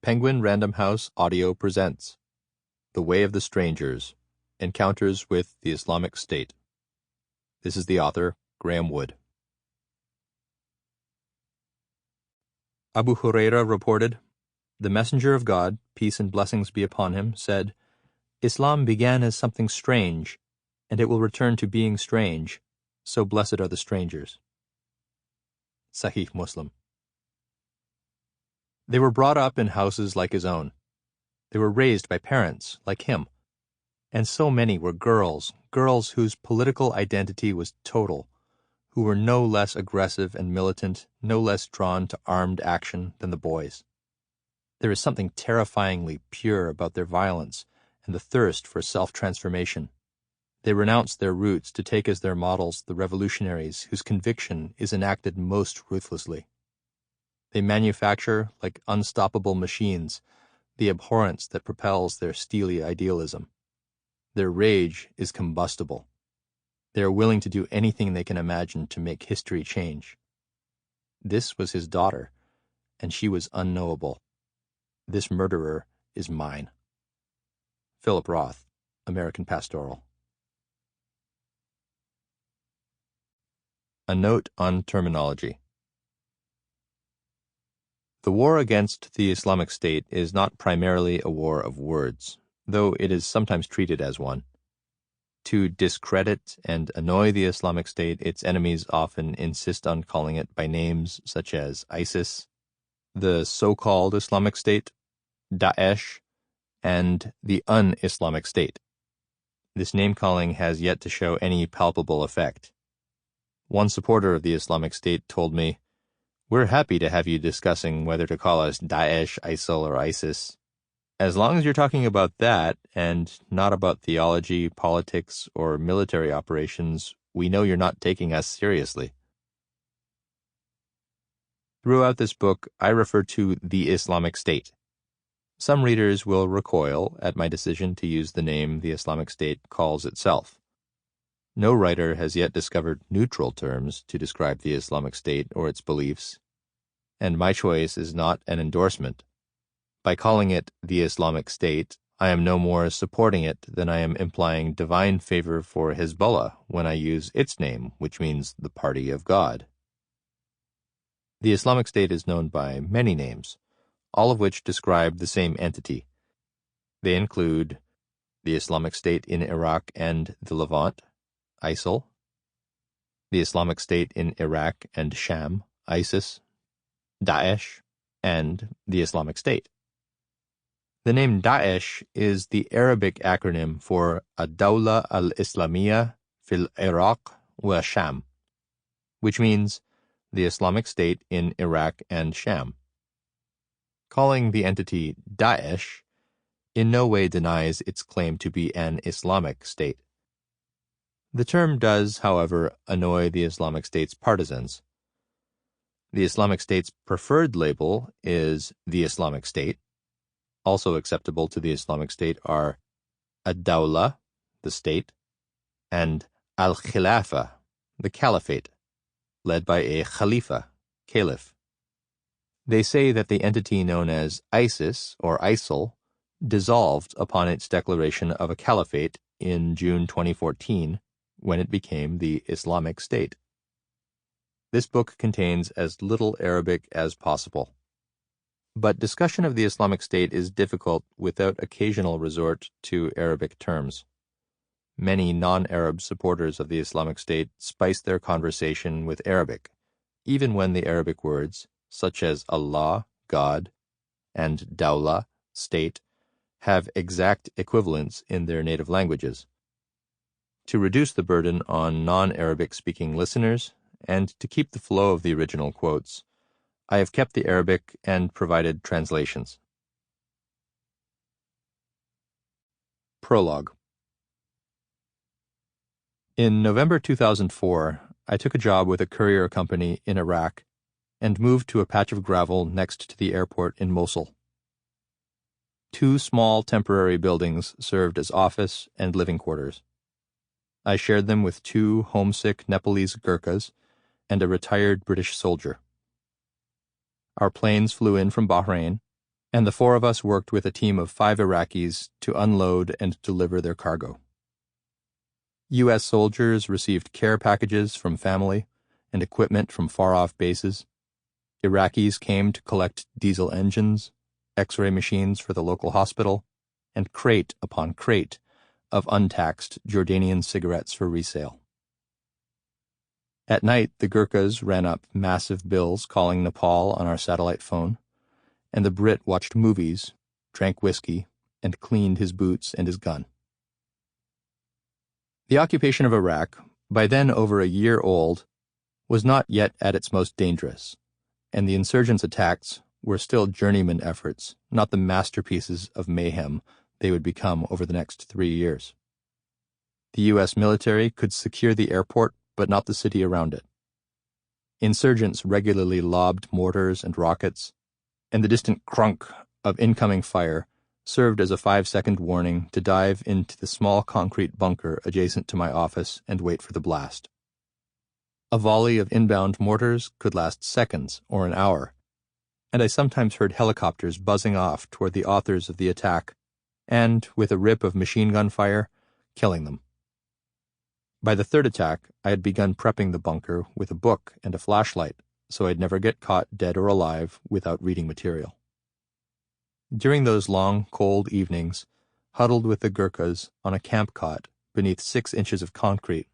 Penguin Random House Audio presents The Way of the Strangers, Encounters with the Islamic State. This is the author, Graeme Wood. Abu Huraira reported, "The Messenger of God, peace and blessings be upon him, said, 'Islam began as something strange, and it will return to being strange, so blessed are the strangers.'" Sahih Muslim. They were brought up in houses like his own. They were raised by parents like him. And so many were girls whose political identity was total, who were no less aggressive and militant, no less drawn to armed action than the boys. There is something terrifyingly pure about their violence and the thirst for self-transformation. They renounce their roots to take as their models the revolutionaries whose conviction is enacted most ruthlessly. They manufacture, like unstoppable machines, the abhorrence that propels their steely idealism. Their rage is combustible. They are willing to do anything they can imagine to make history change. This was his daughter, and she was unknowable. This murderer is mine. Philip Roth, American Pastoral. A note on terminology. The war against the Islamic State is not primarily a war of words, though it is sometimes treated as one. To discredit and annoy the Islamic State, its enemies often insist on calling it by names such as ISIS, the so-called Islamic State, Daesh, and the un-Islamic State. This name-calling has yet to show any palpable effect. One supporter of the Islamic State told me, "We're happy to have you discussing whether to call us Daesh, ISIL, or ISIS. As long as you're talking about that and not about theology, politics, or military operations, we know you're not taking us seriously." Throughout this book, I refer to the Islamic State. Some readers will recoil at my decision to use the name the Islamic State calls itself. No writer has yet discovered neutral terms to describe the Islamic State or its beliefs, and my choice is not an endorsement. By calling it the Islamic State, I am no more supporting it than I am implying divine favor for Hezbollah when I use its name, which means the Party of God. The Islamic State is known by many names, all of which describe the same entity. They include the Islamic State in Iraq and the Levant, ISIL, the Islamic State in Iraq and Sham, ISIS, Daesh, and the Islamic State. The name Daesh is the Arabic acronym for Ad-Dawla al-Islamiyya fil Iraq wa Sham, which means the Islamic State in Iraq and Sham. Calling the entity Daesh in no way denies its claim to be an Islamic state. The term does, however, annoy the Islamic State's partisans. The Islamic State's preferred label is the Islamic State. Also acceptable to the Islamic State are Ad-Dawla, the state, and Al-Khilafa, the caliphate, led by a Khalifa, caliph. They say that the entity known as ISIS or ISIL dissolved upon its declaration of a caliphate in June 2014 when it became the Islamic State. This book contains as little Arabic as possible. But discussion of the Islamic State is difficult without occasional resort to Arabic terms. Many non-Arab supporters of the Islamic State spice their conversation with Arabic, even when the Arabic words, such as Allah, God, and Dawla, state, have exact equivalents in their native languages. To reduce the burden on non-Arabic speaking listeners, and to keep the flow of the original quotes, I have kept the Arabic and provided translations. Prologue. In November 2004, I took a job with a courier company in Iraq and moved to a patch of gravel next to the airport in Mosul. 2 small temporary buildings served as office and living quarters. I shared them with 2 homesick Nepalese Gurkhas and a retired British soldier. Our planes flew in from Bahrain, and the four of us worked with a team of 5 Iraqis to unload and deliver their cargo. U.S. soldiers received care packages from family and equipment from far-off bases. Iraqis came to collect diesel engines, X-ray machines for the local hospital, and crate upon crate of untaxed Jordanian cigarettes for resale. At night, the Gurkhas ran up massive bills calling Nepal on our satellite phone, and the Brit watched movies, drank whiskey, and cleaned his boots and his gun. The occupation of Iraq, by then over a year old, was not yet at its most dangerous, and the insurgents' attacks were still journeyman efforts, not the masterpieces of mayhem they would become over the next 3 years. The U.S. military could secure the airport, but not the city around it. Insurgents regularly lobbed mortars and rockets, and the distant crunk of incoming fire served as a 5-second warning to dive into the small concrete bunker adjacent to my office and wait for the blast. A volley of inbound mortars could last seconds or an hour, and I sometimes heard helicopters buzzing off toward the authors of the attack and, with a rip of machine gun fire, killing them. By the third attack, I had begun prepping the bunker with a book and a flashlight so I'd never get caught dead or alive without reading material. During those long, cold evenings, huddled with the Gurkhas on a camp cot beneath 6 inches of concrete,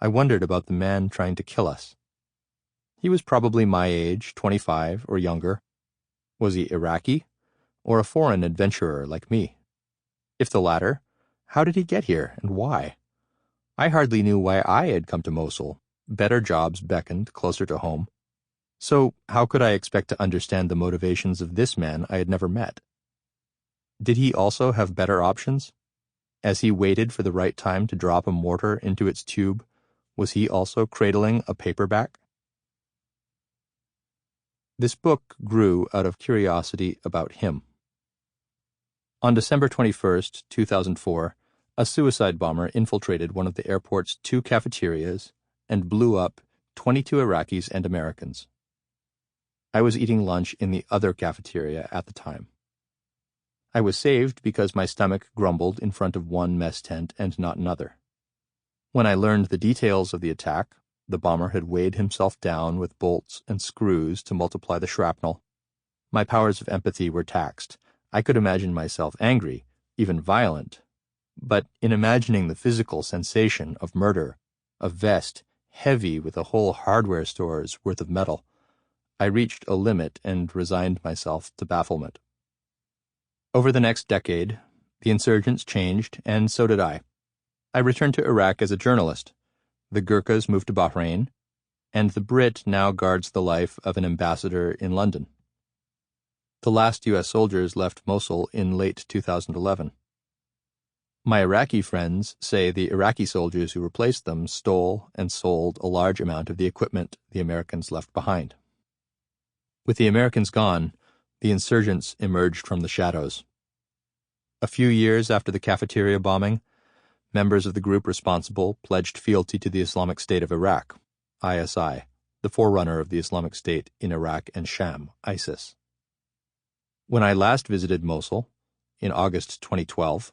I wondered about the man trying to kill us. He was probably my age, 25 or younger. Was he Iraqi, or a foreign adventurer like me? If the latter, how did he get here and why? I hardly knew why I had come to Mosul. Better jobs beckoned closer to home. So how could I expect to understand the motivations of this man I had never met? Did he also have better options? As he waited for the right time to drop a mortar into its tube, was he also cradling a paperback? This book grew out of curiosity about him. On December 21st, 2004, a suicide bomber infiltrated one of the airport's 2 cafeterias and blew up 22 Iraqis and Americans. I was eating lunch in the other cafeteria at the time. I was saved because my stomach grumbled in front of one mess tent and not another. When I learned the details of the attack, the bomber had weighed himself down with bolts and screws to multiply the shrapnel. My powers of empathy were taxed. I could imagine myself angry, even violent. But in imagining the physical sensation of murder, a vest heavy with a whole hardware store's worth of metal, I reached a limit and resigned myself to bafflement. Over the next decade, the insurgents changed, and so did I. I returned to Iraq as a journalist. The Gurkhas moved to Bahrain, and the Brit now guards the life of an ambassador in London. The last U.S. soldiers left Mosul in late 2011. My Iraqi friends say the Iraqi soldiers who replaced them stole and sold a large amount of the equipment the Americans left behind. With the Americans gone, the insurgents emerged from the shadows. A few years after the cafeteria bombing, members of the group responsible pledged fealty to the Islamic State of Iraq, ISI, the forerunner of the Islamic State in Iraq and Sham, ISIS. When I last visited Mosul, in August 2012,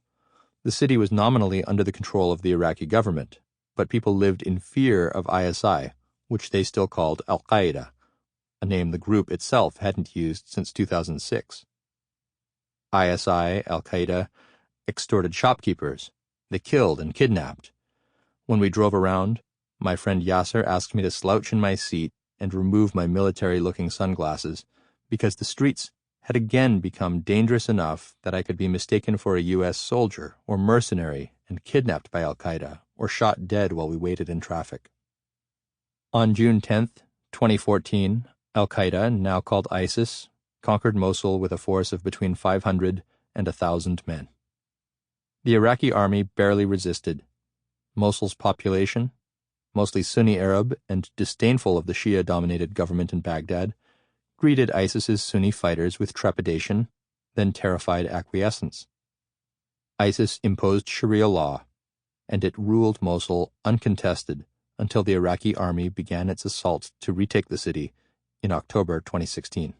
the city was nominally under the control of the Iraqi government, but people lived in fear of ISI, which they still called Al-Qaeda, a name the group itself hadn't used since 2006. ISI, Al-Qaeda, extorted shopkeepers. They killed and kidnapped. When we drove around, my friend Yasser asked me to slouch in my seat and remove my military-looking sunglasses because the streets had again become dangerous enough that I could be mistaken for a U.S. soldier or mercenary and kidnapped by Al-Qaeda or shot dead while we waited in traffic. On June 10th, 2014, Al-Qaeda, now called ISIS, conquered Mosul with a force of between 500 and 1,000 men. The Iraqi army barely resisted. Mosul's population, mostly Sunni Arab and disdainful of the Shia-dominated government in Baghdad, greeted ISIS's Sunni fighters with trepidation, then terrified acquiescence. ISIS imposed Sharia law, and it ruled Mosul uncontested until the Iraqi army began its assault to retake the city in October 2016.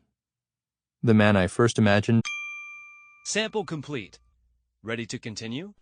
The man I first imagined. Sample complete. Ready to continue?